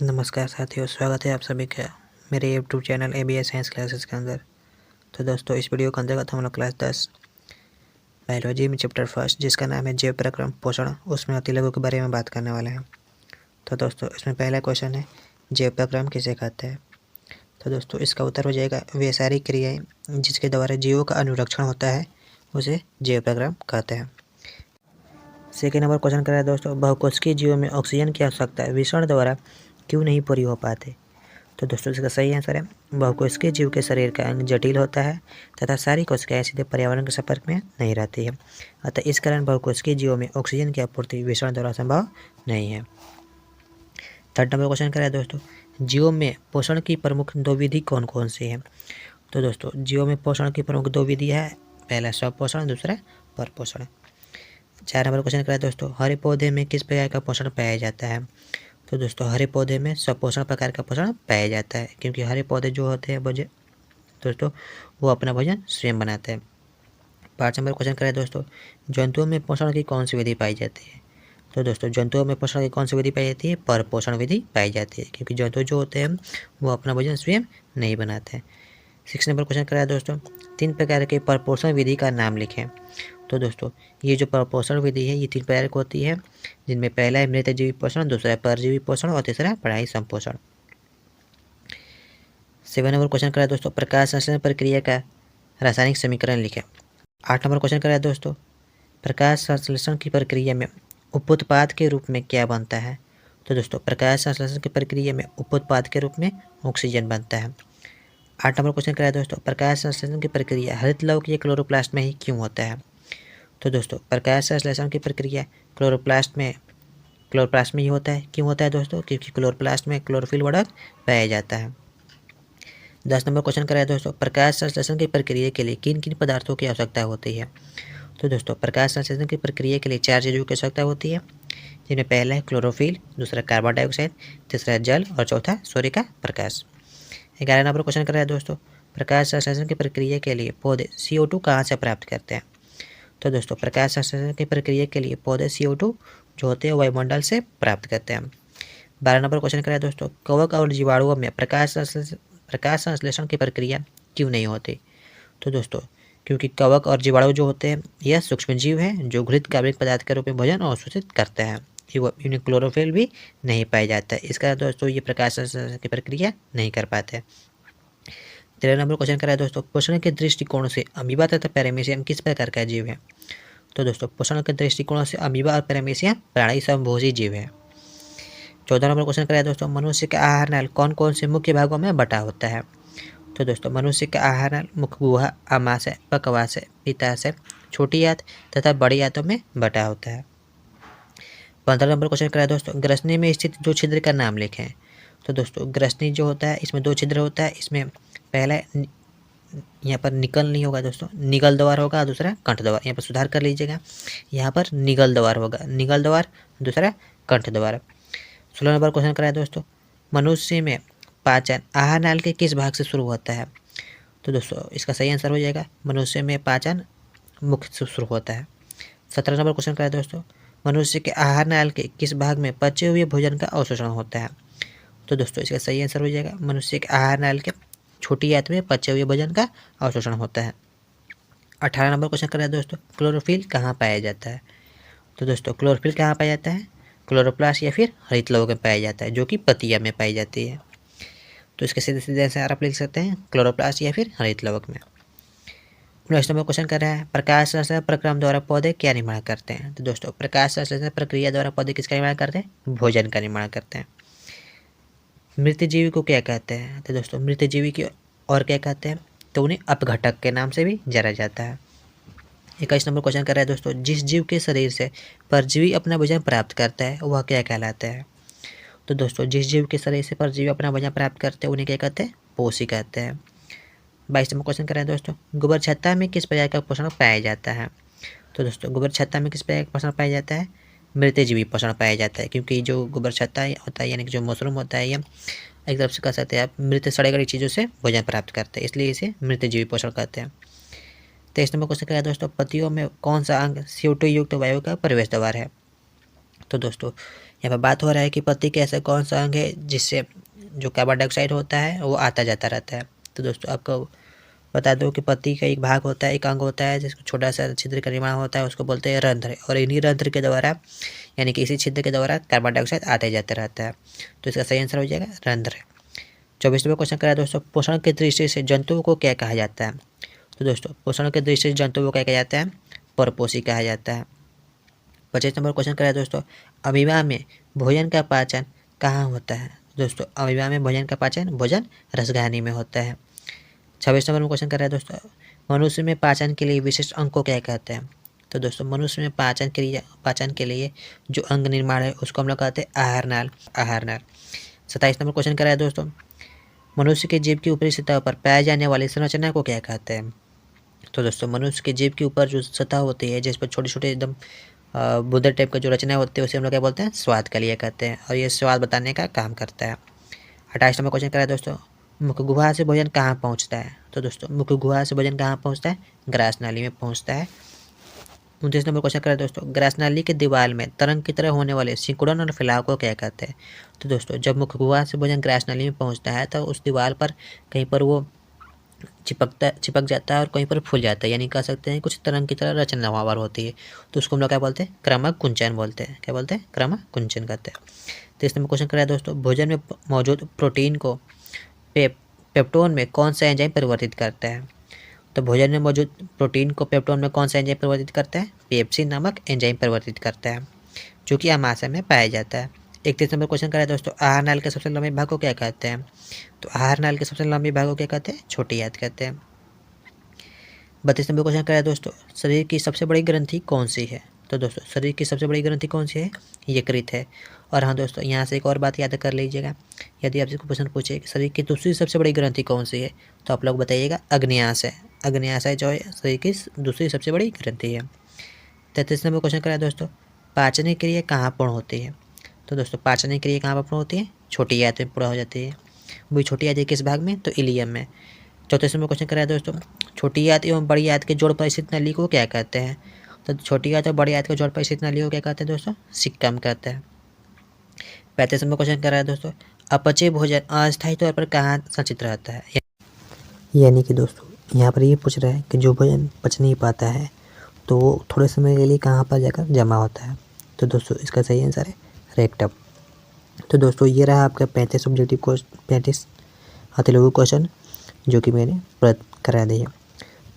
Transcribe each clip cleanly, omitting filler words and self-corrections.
नमस्कार साथियों, स्वागत है आप सभी का मेरे YouTube channel ABS science classes के अंदर। तो दोस्तों, इस वीडियो के अंतर्गत हम लोग क्लास 10 बायोलॉजी में चैप्टर फर्स्ट, जिसका नाम है जैव प्रक्रम पोषण, उसमें अतिलघु के बारे में बात करने वाले हैं। तो दोस्तों, इसमें पहला क्वेश्चन है, जैव प्रक्रम किसे कहते हैं। तो दोस्तों, इसका उत्तर हो जाएगा वे सारी क्रियाएँ जिसके द्वारा जीवों का अनुरक्षण होता है उसे जैव प्रक्रम कहते हैं। सेकेंड नंबर क्वेश्चन कर रहा है दोस्तों, बहुकोशिकीय जीवों में ऑक्सीजन की आवश्यकता विषण द्वारा क्यों नहीं पूरी हो पाती। तो दोस्तों, इसका सही आंसर है, बहुकोशिकीय जीव के शरीर का अंग जटिल होता है तथा सारी कोशिकाएं सीधे पर्यावरण के संपर्क में नहीं रहती है। अतः इस कारण बहुकोशिकीय जीवों में ऑक्सीजन की आपूर्ति विषण द्वारा संभव नहीं है। थर्ड नंबर क्वेश्चन करें दोस्तों, जीवों में पोषण की प्रमुख दो विधि कौन कौन सी है। तो दोस्तों, जीवों में पोषण की प्रमुख दो विधि है, पहला स्वपोषण, दूसरा परपोषण। 4 नंबर क्वेश्चन करें दोस्तों, हरे पौधे में किस प्रकार का पोषण पाया जाता है। तो दोस्तों, हरे पौधे में सपोषण प्रकार का पोषण पाया जाता है, क्योंकि हरे पौधे जो होते हैं दोस्तों वो अपना भोजन स्वयं बनाते हैं। 5 नंबर क्वेश्चन करें दोस्तों, जंतुओं में पोषण की कौन सी विधि पाई जाती है। तो दोस्तों, जंतुओं में पोषण की कौन सी विधि पाई जाती है, परपोषण विधि पाई जाती है, क्योंकि जंतु जो होते हैं वो अपना भोजन स्वयं नहीं बनाते हैं। 6 नंबर क्वेश्चन करें दोस्तों, 3 प्रकार के परपोषण विधि का नाम लिखें। तो दोस्तों, ये जो पोषण विधि है ये 3 प्रकार की होती है, जिनमें पहला है मृतजीवी पोषण, दूसरा है परजीवी पोषण और तीसरा पराई संपोषण। 7 नंबर क्वेश्चन करें दोस्तों, प्रकाश संश्लेषण प्रक्रिया का रासायनिक समीकरण लिखें। 8 नंबर क्वेश्चन करें दोस्तों, प्रकाश संश्लेषण की प्रक्रिया में उपोत्पाद के रूप में क्या बनता है। तो दोस्तों, प्रकाश संश्लेषण की प्रक्रिया में उपोत्पाद के रूप में ऑक्सीजन बनता है। 8 नंबर क्वेश्चन करें दोस्तों, प्रकाश संश्लेषण की प्रक्रिया हरित लवक या क्लोरोप्लास्ट में ही क्यों होता है। तो दोस्तों, प्रकाश संश्लेषण की प्रक्रिया क्लोरोप्लास्ट में ही होता है। क्यों होता है दोस्तों, क्योंकि क्लोरोप्लास्ट में क्लोरोफिल वर्णक पाया जाता है। 10 नंबर क्वेश्चन कराया दोस्तों, प्रकाश संश्लेषण की प्रक्रिया के लिए किन किन पदार्थों की आवश्यकता होती है। तो दोस्तों, प्रकाश संश्लेषण की प्रक्रिया के लिए 4 चीज़ों की आवश्यकता होती है, जिनमें पहला है क्लोरोफिल, दूसरा कार्बन डाइऑक्साइड, तीसरा जल और चौथा सूर्य का प्रकाश। 11 नंबर क्वेश्चन कराया दोस्तों, प्रकाश संश्लेषण की प्रक्रिया के लिए पौधे CO2 कहाँ से प्राप्त करते हैं। तो दोस्तों, प्रकाश संश्लेषण की प्रक्रिया के लिए पौधे CO2 जो होते हैं वायुमंडल से प्राप्त करते हैं। 12 नंबर क्वेश्चन कराया दोस्तों, कवक और जीवाणुओं में प्रकाश संश्लेषण की प्रक्रिया क्यों नहीं होती। तो दोस्तों, क्योंकि कवक और जीवाणु जो होते हैं यह सूक्ष्मजीव हैं जो घृत कार्बनिक पदार्थ के रूप में भोजन अवशोषित करते हैं। इन्हें क्लोरोफिल भी नहीं पाया जाता है, इस कारण दोस्तों ये प्रकाश संश्लेषण की प्रक्रिया नहीं कर पाते। 13 नंबर क्वेश्चन कराया दोस्तों, पोषण के दृष्टिकोण से अमीबा तथा पैरामीशियम किस प्रकार का जीव है। तो दोस्तों, पोषण के दृष्टिकोण से अमीबा और पैरामीशियम प्राणी समभोजी जीव है। 14 नंबर क्वेश्चन कराया दोस्तों, मनुष्य का आहार नाल कौन कौन से मुख्य भागों में बटा होता है। तो दोस्तों, मनुष्य का आहार नाल मुख्य गुहा, आमाशय, पकवाशय, पित्ताशय, छोटी आंत तथा बड़ी आंतों में बटा होता है। 15 नंबर क्वेश्चन कराया दोस्तों, ग्रसनी में स्थित 2 छिद्र का नाम लिखें। तो दोस्तों, ग्रसनी जो होता है इसमें 2 छिद्र होता है, इसमें पहला यहाँ पर निकल नहीं होगा दोस्तों, निगल द्वार होगा, दूसरा कंठ द्वार। यहाँ पर सुधार कर लीजिएगा, यहाँ पर निगल द्वार होगा, निगल द्वार, दूसरा कंठ द्वार। 16 नंबर क्वेश्चन कराया दोस्तों, मनुष्य में पाचन आहार नाल के किस भाग से शुरू होता है। तो दोस्तों, इसका सही आंसर हो जाएगा, मनुष्य में पाचन मुख से शुरू होता है। 17 नंबर क्वेश्चन कराया दोस्तों, मनुष्य के आहार नाल के किस भाग में पचे हुए भोजन का अवशोषण होता है। तो दोस्तों, इसका सही आंसर हो जाएगा, मनुष्य के आहार नाल के छोटी आंत में पचे हुए भोजन का अवशोषण होता है। 18 नंबर क्वेश्चन कराया दोस्तों, क्लोरोफिल कहाँ पाया जाता है। तो दोस्तों, क्लोरोफिल कहाँ पाया जाता है, क्लोरोप्लास्ट या फिर हरित लवक में पाया जाता है, जो कि पत्तियां में पाई जाती है। तो इसके सीधे सीधे आंसर आप लिख सकते हैं, क्लोरोप्लास्ट या फिर हरित लवक में। 19 नंबर क्वेश्चन कर रहा है, प्रकाश संश्लेषण प्रक्रम द्वारा पौधे क्या निर्माण करते हैं। तो दोस्तों, प्रकाश संश्लेषण प्रक्रिया द्वारा पौधे किसका निर्माण करते हैं, भोजन का निर्माण करते हैं। मृतजीवी को क्या कहते हैं। तो दोस्तों, मृतजीवी की और क्या कहते हैं, तो उन्हें अपघटक के नाम से भी जाना जाता है। 21 नंबर क्वेश्चन कर रहा है दोस्तों, जिस जीव के शरीर से परजीवी अपना भोजन प्राप्त करता है वह क्या कहलाता है। तो दोस्तों, जिस जीव के शरीर से परजीवी अपना भोजन प्राप्त करते हैं उन्हें क्या कहते हैं, पोषी कहते हैं। 22 नंबर क्वेश्चन कर रहे हैं दोस्तों, गोबर छत्ता में किस प्रकार का पोषण पाया जाता है। तो दोस्तों, गोबर छत्ता में किस प्रकार का पोषण पाया जाता है, मृतजीवी पोषण पाया जाता है, क्योंकि जो गोबर छत्ता होता है यानी कि जो मशरूम होता है, यह एक तरफ से कह सकते हैं आप मृत सड़े गली चीज़ों से भोजन प्राप्त करते हैं, इसलिए इसे मृतजीवी पोषण कहते हैं। 23 नंबर क्वेश्चन क्या है दोस्तों, पत्तियों में कौन सा अंग CO2 युक्त वायु का प्रवेश द्वार है। तो दोस्तों यहाँ पर बात हो रहा है कि पत्ती के ऐसा कौन सा अंग है जिससे जो कार्बन डाइऑक्साइड होता है वो आता जाता रहता है। तो दोस्तों आपको बता दो कि पत्ती का एक भाग होता है, एक अंग होता है जिसको छोटा सा छिद्र का निर्माण होता है, उसको बोलते हैं रंध्र। और इन्हीं रंध्र के द्वारा यानी कि इसी छिद्र के द्वारा कार्बन डाइऑक्साइड आते जाते रहता है। तो इसका सही आंसर हो जाएगा रंध्र। 24वां क्वेश्चन करा दोस्तों, पोषण की दृष्टि से जंतुओं को क्या कहा जाता है। तो दोस्तों पोषण की दृष्टि से जंतुओं को क्या कहा जाता है, परपोषी कहा जाता है। 25 नंबर क्वेश्चन करा दोस्तों, अमीबा में भोजन का पाचन कहाँ होता है। दोस्तों अमीबा में भोजन का पाचन भोजन रसगानी में होता है। 26 नंबर में क्वेश्चन कर रहा है दोस्तों, मनुष्य में पाचन के लिए विशिष्ट अंग को क्या कहते हैं। तो दोस्तों मनुष्य में पाचन के लिए जो अंग निर्माण है उसको हम लोग कहते हैं आहार नाल। 27 नंबर क्वेश्चन कर रहा है दोस्तों, मनुष्य के जीभ की ऊपरी सतह पर पाए जाने वाली संरचना को क्या कहते हैं। तो दोस्तों मनुष्य के जीभ के ऊपर जो सतह होती है जिस पर छोटे छोटे एकदम बुदर टाइप का जो रचना होती है उसे हम लोग क्या बोलते हैं, स्वाद का लिए कहते हैं, और ये स्वाद बताने का काम करता है। 28 नंबर क्वेश्चन कर रहा है दोस्तों, मुख गुहा से भोजन कहाँ पहुँचता है। तो दोस्तों मुख गुहा से भोजन कहाँ पहुँचता है, ग्रास नाली में पहुँचता है। 29 नंबर क्वेश्चन कर रहा है दोस्तों, ग्रास नाली के दीवार में तरंग की तरह होने वाले सिकुड़न और फैलाव को क्या कहते हैं। तो दोस्तों जब मुख गुहा से भोजन ग्रास नाली में पहुँचता है तो उस दीवार पर कहीं पर वो चिपक जाता है और कहीं पर फूल जाता है, यानी कह सकते हैं कुछ तरंग की तरह रचना वहाँ पर होती है। तो उसको हम लोग क्या बोलते हैं, क्रमक कुंचन बोलते हैं। क्या बोलते हैं, क्रमक कुंचन कहते हैं। 30 नंबर क्वेश्चन कर रहा है दोस्तों, भोजन में मौजूद प्रोटीन को पेप्टोन में कौन सा एंजाइम परिवर्तित करता है। तो भोजन में मौजूद प्रोटीन को पेप्टोन में कौन सा एंजाइम परिवर्तित करता है, पेप्सिन नामक एंजाइम परिवर्तित करता है, जो कि आमाशय में पाया जाता है। 31 नंबर क्वेश्चन करें दोस्तों, आहार नाल के सबसे लंबे भाग को क्या कहते हैं। तो आहार नाल के सबसे लंबे भाग को क्या कहते हैं, छोटी आंत कहते हैं। 32 नंबर क्वेश्चन करें दोस्तों, शरीर की सबसे बड़ी ग्रंथि कौन सी है। तो दोस्तों शरीर की सबसे बड़ी ग्रंथि कौन सी है, यकृत है। और हाँ दोस्तों यहाँ से एक और बात याद कर लीजिएगा, यदि आपसे कोई प्रश्न पूछे कि शरीर की दूसरी सबसे बड़ी ग्रंथि कौन सी है तो आप लोग बताइएगा अग्न्याशय। अग्न्याशय जो है शरीर की दूसरी सबसे बड़ी ग्रंथि है। 33 नंबर क्वेश्चन करें दोस्तों, पाचन क्रिया कहाँ पूर्ण होती है। तो दोस्तों पाचन क्रिया कहाँ पर पूर्ण होती है, छोटी आंत में पूरा हो जाती है। वही छोटी आंत किस भाग में, तो इलियम में। 34 नंबर क्वेश्चन कराया दोस्तों, छोटी आंत एवं बड़ी आंत के जोड़ पर स्थित नली को क्या कहते हैं। तो छोटी आंत और बड़ी आंत के जोड़ पर स्थित नली को क्या कहते हैं दोस्तों, सिक्कम कहते हैं। 35 नंबर क्वेश्चन कराया दोस्तों, अपचय भोजन अस्थायी तौर पर कहाँ संचित रहता है। यानी कि दोस्तों यहाँ पर ये पूछ रहा है कि जो भोजन पच नहीं पाता है तो वो थोड़े समय के लिए कहाँ पर जाकर जमा होता है। तो दोस्तों इसका सही आंसर है रेक्टम। तो दोस्तों ये रहा आपका 35 ऑब्जेक्टिव क्वेश्चन, 35 अतिलघु क्वेश्चन जो कि मैंने प्रयत्न करा दिया।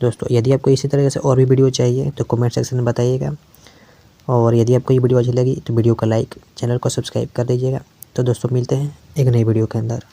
दोस्तों यदि आपको इसी तरह से और भी वीडियो चाहिए तो कमेंट सेक्शन में बताइएगा, और यदि आपको ये वीडियो अच्छी लगी तो वीडियो को लाइक, चैनल को सब्सक्राइब कर दीजिएगा। तो दोस्तों मिलते हैं एक नई वीडियो के अंदर।